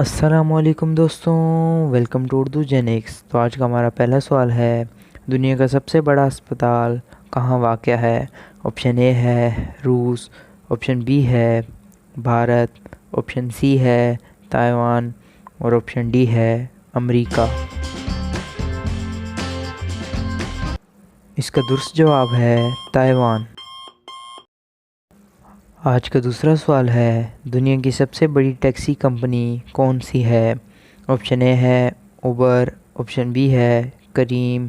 السلام علیکم دوستوں، ویلکم ٹو اردو جینکس۔ تو آج کا ہمارا پہلا سوال ہے، دنیا کا سب سے بڑا اسپتال کہاں واقع ہے؟ آپشن اے ہے روس، آپشن بی ہے بھارت، آپشن سی ہے تائیوان اور آپشن ڈی ہے امریکہ۔ اس کا درست جواب ہے تائیوان۔ آج کا دوسرا سوال ہے، دنیا کی سب سے بڑی ٹیکسی کمپنی کون سی ہے؟ آپشن اے ہے اوبر، آپشن بی ہے کریم،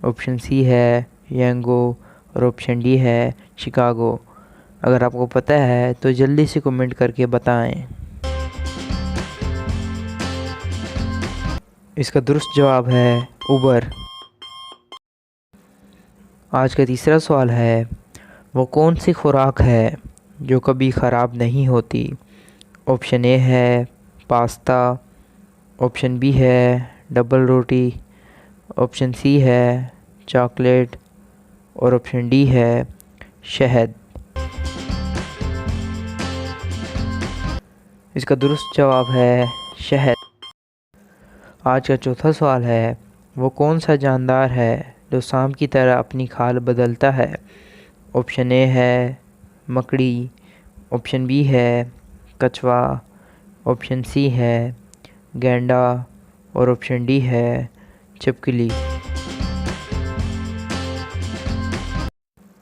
آپشن سی ہے ینگو اور آپشن ڈی ہے شکاگو۔ اگر آپ کو پتہ ہے تو جلدی سے کمنٹ کر کے بتائیں۔ اس کا درست جواب ہے اوبر۔ آج کا تیسرا سوال ہے، وہ کون سی خوراک ہے جو کبھی خراب نہیں ہوتی؟ آپشن اے ہے پاستا، آپشن بی ہے ڈبل روٹی، آپشن سی ہے چاکلیٹ اور آپشن ڈی ہے شہد۔ اس کا درست جواب ہے شہد۔ آج کا چوتھا سوال ہے، وہ کون سا جاندار ہے جو سانپ کی طرح اپنی کھال بدلتا ہے؟ آپشن اے ہے مکڑی، آپشن بی ہے کچھوا، آپشن سی ہے گینڈا اور آپشن ڈی ہے چھپکلی۔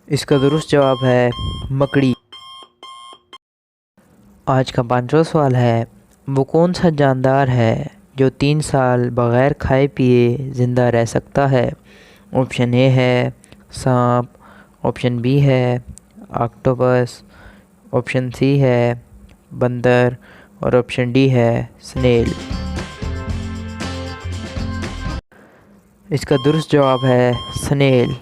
اس کا درست جواب ہے مکڑی۔ آج کا پانچواں سوال ہے، وہ کون سا جاندار ہے جو 3 سال بغیر کھائے پیے زندہ رہ سکتا ہے؟ آپشن اے ہے سانپ، آپشن بی ہے آکٹوپس، آپشن سی ہے بندر اور آپشن ڈی ہے سنیل۔ اس کا درست جواب ہے سنیل۔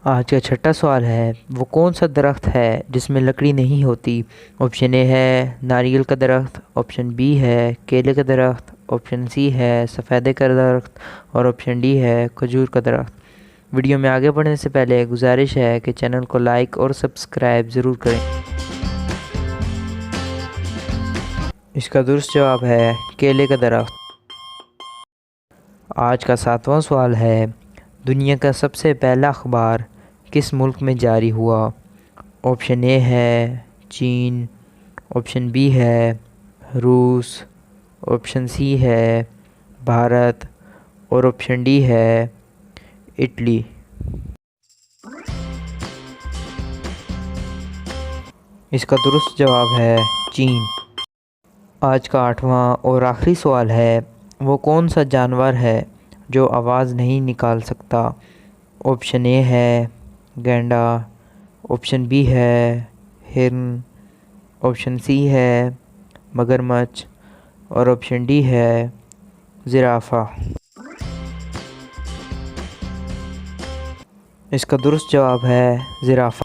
آج کا چھٹا سوال ہے، وہ کون سا درخت ہے جس میں لکڑی نہیں ہوتی؟ آپشن اے ہے ناریل کا درخت، آپشن بی ہے کیلے کا درخت، آپشن سی ہے سفیدے کا درخت اور آپشن ڈی ہے کھجور کا درخت۔ ویڈیو میں آگے بڑھنے سے پہلے گزارش ہے کہ چینل کو لائک اور سبسکرائب ضرور کریں۔ اس کا درست جواب ہے کیلے کا درخت۔ آج کا 7واں سوال ہے، دنیا کا سب سے پہلا اخبار کس ملک میں جاری ہوا؟ آپشن اے ہے چین، آپشن بی ہے روس، آپشن سی ہے بھارت اور آپشن ڈی ہے اٹلی۔ اس کا درست جواب ہے چین۔ آج کا 8واں اور آخری سوال ہے، وہ کون سا جانور ہے جو آواز نہیں نکال سکتا؟ آپشن اے ہے گینڈا، آپشن بی ہے ہرن، آپشن سی ہے مگرمچھ اور آپشن ڈی ہے زرافہ۔ اس کا درست جواب ہے زرافہ۔